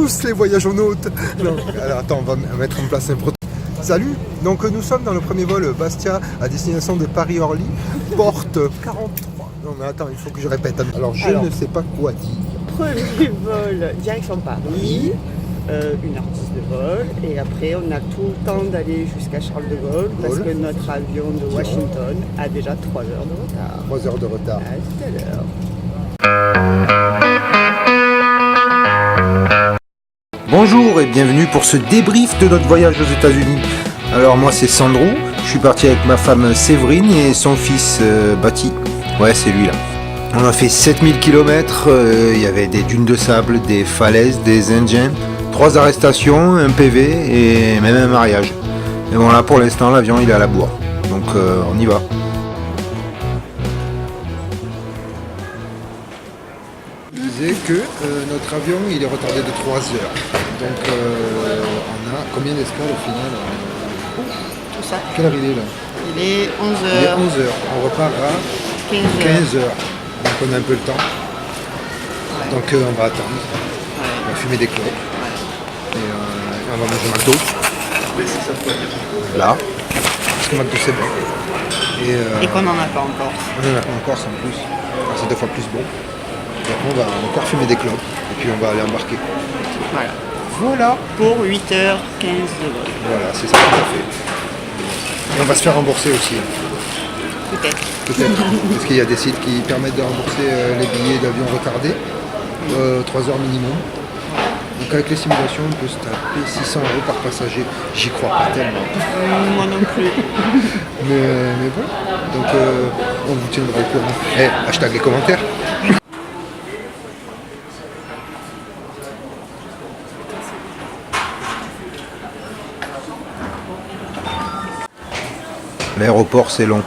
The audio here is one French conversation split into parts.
tous les voyages en hôte. Non, alors attends, on va mettre en place un protocole. Salut, donc nous sommes dans le premier vol Bastia à destination de Paris-Orly, porte 43. Non mais attends, il faut que je répète. Alors je ne sais pas quoi dire. Premier vol, direction Paris, 1h10 de vol, et après on a tout le temps d'aller jusqu'à Charles de Gaulle, parce que notre avion de Washington a déjà 3 heures de retard. 3 heures de retard. À tout à l'heure. Bonjour et bienvenue pour ce débrief de notre voyage aux États-Unis. Alors moi c'est Sandru, je suis parti avec ma femme Séverine et son fils Bati. Ouais, c'est lui là. On a fait 7000 km, il y avait des dunes de sable, des falaises, des Indiens, 3 arrestations, un PV et même un mariage. Et bon là pour l'instant l'avion il est à la bourre, donc on y va. Je disais que notre avion il est retardé de 3 heures, donc on a combien d'escales au final? Tout ça. Quelle heure il est là? Il est 11h. Il est 11h, on repart à 15h. Donc on a un peu le temps. Ouais. Donc on va attendre. Ouais. On va fumer des clopes. Ouais. Et on va manger McDo. Là. Parce que McDo c'est bon. Et qu'on n'en a pas encore. On n'en a pas encore, c'est en plus. Enfin, c'est 2 fois plus bon. Donc on va encore fumer des clopes. Et puis on va aller embarquer. Voilà. Voilà. Pour 8h15 de vol. Voilà, c'est ça tout à fait. Et on va se faire rembourser aussi. Peut-être. Parce qu'il y a des sites qui permettent de rembourser les billets d'avion retardés, 3 heures minimum. Donc avec les simulations, on peut se taper 600 € par passager. J'y crois pas tellement. Moi non plus. mais bon, donc on vous tiendra au courant. Hashtag les commentaires. L'aéroport c'est long.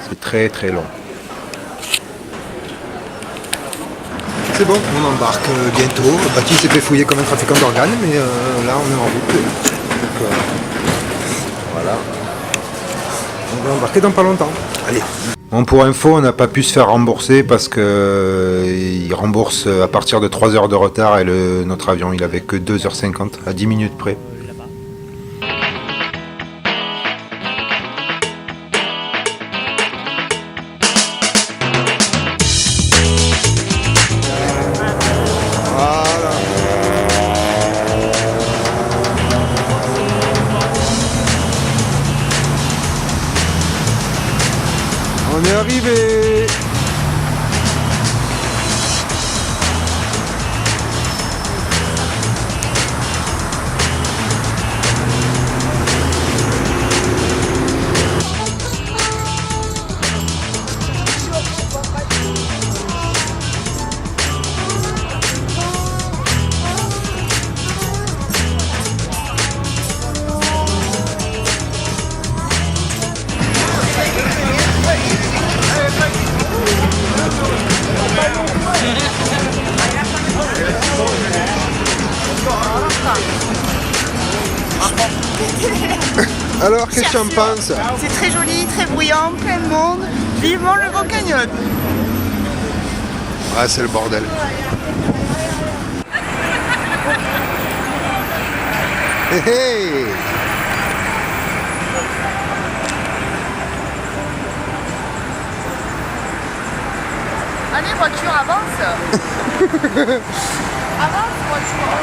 C'est très très long. C'est bon, on embarque bientôt. Baptiste s'est fait fouiller comme un trafiquant d'organes, mais là on est en route. Donc voilà. On va embarquer dans pas longtemps. Allez. Bon, pour info, on n'a pas pu se faire rembourser parce que il rembourse à partir de 3 heures de retard et notre avion il avait que 2h50 à 10 minutes près. On est arrivé. Alors, qu'est-ce que tu en penses? C'est très joli, très bruyant, plein de monde. Vivement le Grand Canyon. Ouais, c'est le bordel. Hey, hey. Allez, voiture, avance. Avance, voiture.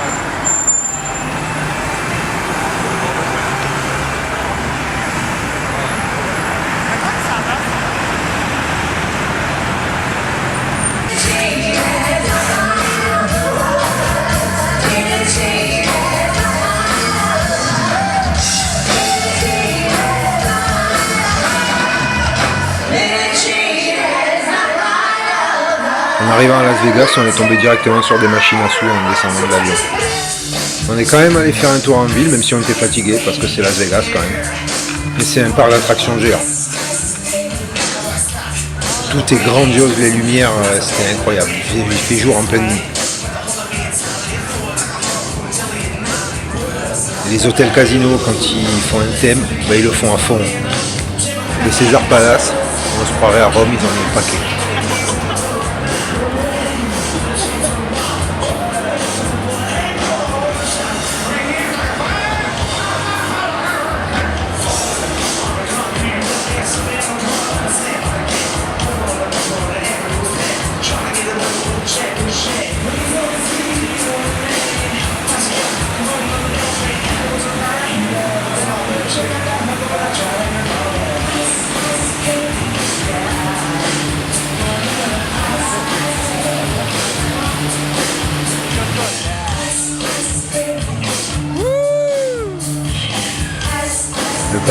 En arrivant à Las Vegas, on est tombé directement sur des machines à sous en descendant de l'avion. On est quand même allé faire un tour en ville, même si on était fatigué, parce que c'est Las Vegas quand même. Mais c'est un parc d'attractions géant. Tout est grandiose, les lumières, c'était incroyable. Il fait jour en pleine nuit. Les hôtels casinos, quand ils font un thème, ils le font à fond. Le César Palace, on se croirait à Rome, ils en ont un paquet.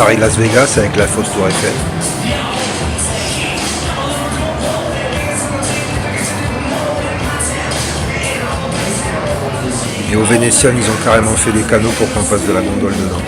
Paris-Las Vegas avec la fausse tour Eiffel. Et au Vénitian, ils ont carrément fait des canaux pour qu'on passe de la gondole dedans.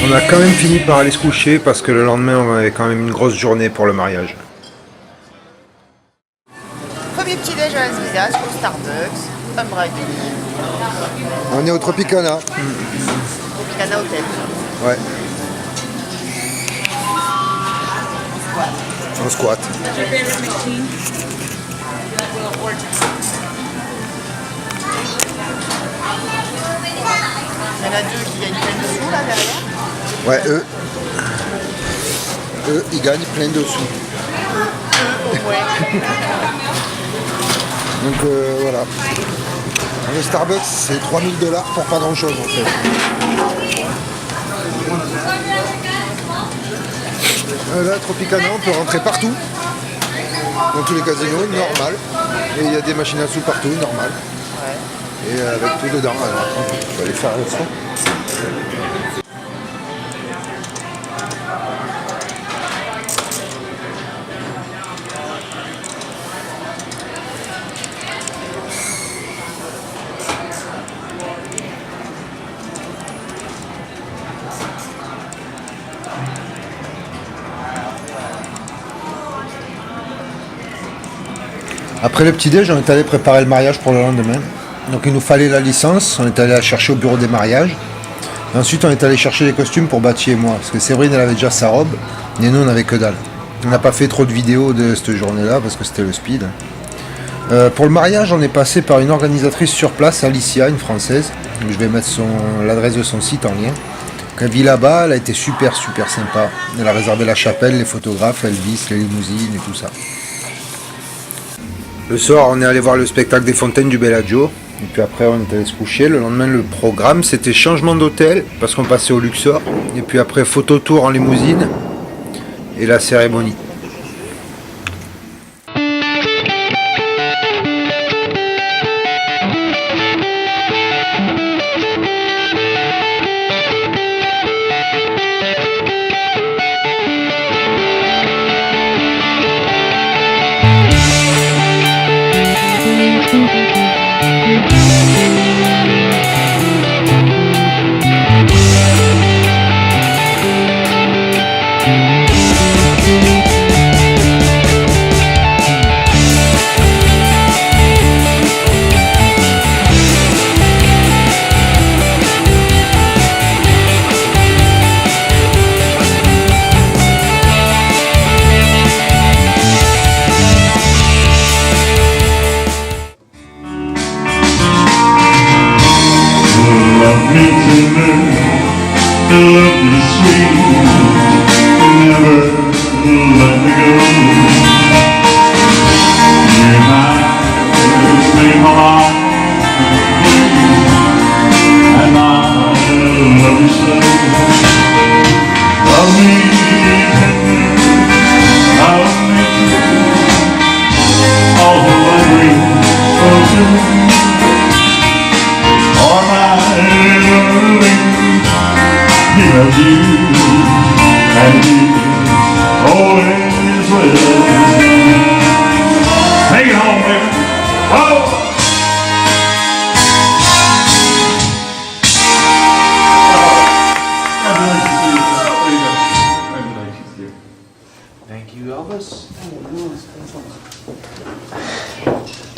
On a quand même fini par aller se coucher parce que le lendemain on avait quand même une grosse journée pour le mariage. Premier petit déj à Las Vegas au Starbucks, un brindis. On est au Tropicana. Tropicana Hotel. Ouais. On squat. Il y en a deux qui gagnent plein de sous là derrière. Ouais, eux, ils gagnent plein de sous. Ouais. Donc voilà. Le Starbucks, c'est 3 000 $ pour pas grand chose en fait. Là, Tropicana, on peut rentrer partout. Dans tous les casinos, normal. Et il y a des machines à sous partout, normal. Ouais. Et avec tout dedans. Alors, on va aller faire le son. Après le petit-déj, on est allé préparer le mariage pour le lendemain. Donc il nous fallait la licence, on est allé la chercher au bureau des mariages. Et ensuite on est allé chercher les costumes pour Bati et moi, parce que Séverine elle avait déjà sa robe, et nous on n'avait que dalle. On n'a pas fait trop de vidéos de cette journée-là, parce que c'était le speed. Pour le mariage, on est passé par une organisatrice sur place, Alicia, une française. Donc, je vais mettre l'adresse de son site en lien. Elle vit là-bas, elle a été super sympa. Elle a réservé la chapelle, les photographes, Elvis, les limousines et tout ça. Le soir, on est allé voir le spectacle des fontaines du Bellagio. Et puis après, on est allé se coucher. Le lendemain, le programme, c'était changement d'hôtel, parce qu'on passait au Luxor. Et puis après, photo tour en limousine. Et la cérémonie.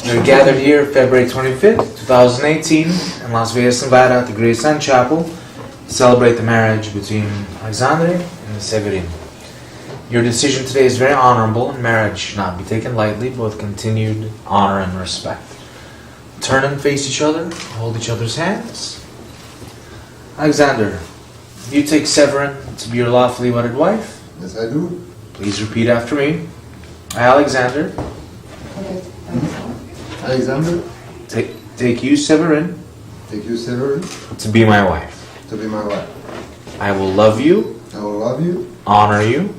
We're gathered here February 25th, 2018 in Las Vegas, Nevada at the Great Sun Chapel to celebrate the marriage between Alexandre and Severin. Your decision today is very honorable and marriage should not be taken lightly but with continued honor and respect. Turn and face each other, hold each other's hands. Alexander, do you take Severin to be your lawfully wedded wife? Yes, I do. Please repeat after me. I, Alexander, Alexander, take you, Severin, take you, Severin, to be my wife. to be my wife. I will love you, I will love you, honor you,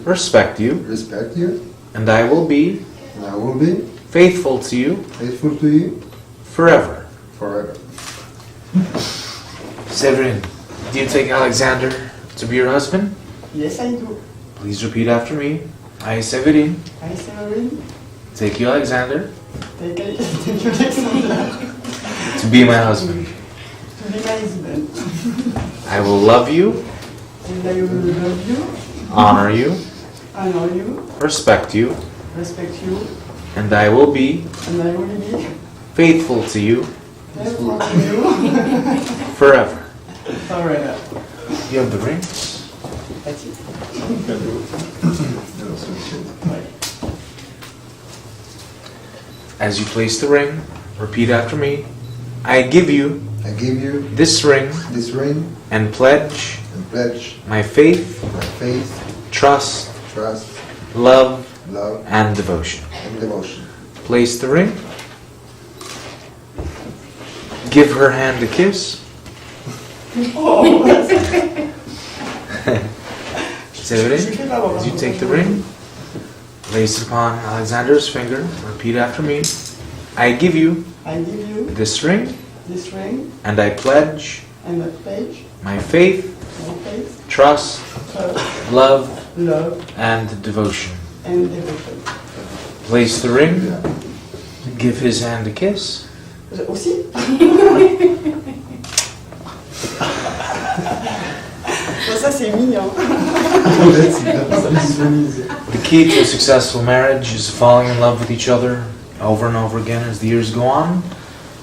respect you, respect you, and I will be and I will be faithful to you faithful to you forever. forever. Severin, do you take Alexander to be your husband? Yes, I do. Please repeat after me. I, Severin, I, Severin, take you, Alexander, take you, Alexander, to be my husband. to be my husband. I will love you, And I will love you, honor you, honor you, respect you, respect you, and I will be and I will be faithful to you faithful to you forever. forever. You have the rings? That's it. As you place the ring, repeat after me. I give you I give you this ring this ring and pledge and pledge my faith, my faith, trust, trust, love, love, and devotion. and devotion. Place the ring. Give her hand a kiss. Severin, as you take the ring, place it upon Alexander's finger. Repeat after me. I give you I give you this ring, this ring and I pledge and a page, my faith, my faith, trust, trust, love, love, and devotion. and devotion. Place the ring. Give his hand a kiss. Aussi? Bon, ça c'est mignon. The key to a successful marriage is falling in love with each other over and over again as the years go on.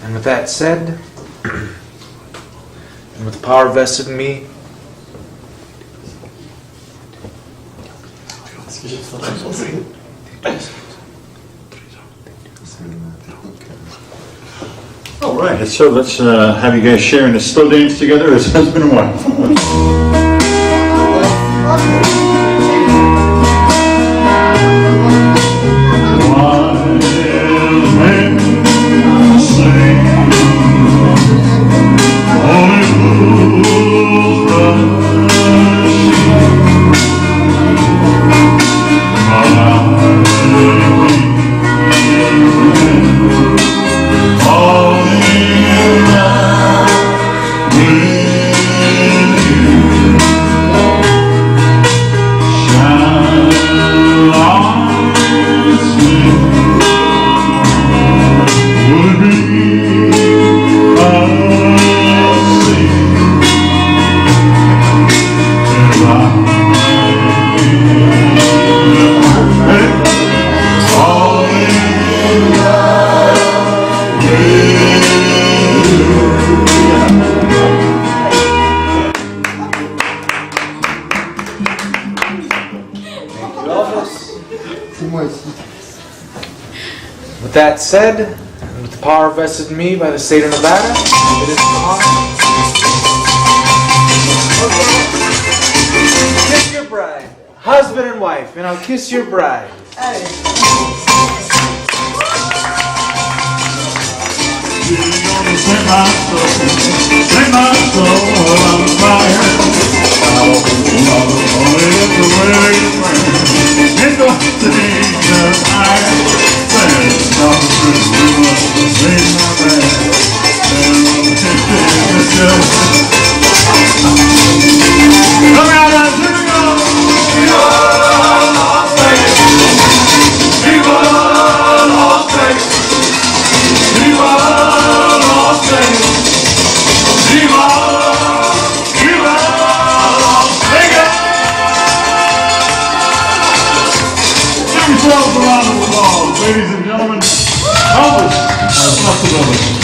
And with that said, and with the power vested in me, All right, so let's have you guys sharing a slow dance together as husband and wife. with that said, and with the power vested in me by the state of Nevada, it is an honor. Kiss your bride, husband and wife, and I'll kiss your bride. Set my soul on fire. Only it's the way you burn. It's the thing that I said. Stop the truth, sing my bad. Come out and here we go. Viva Las Vegas. Viva Las Vegas. Viva Las Vegas. Viva, Viva Las Vegas. Give yourselves a round of applause, ladies and gentlemen. Elvis, our festival.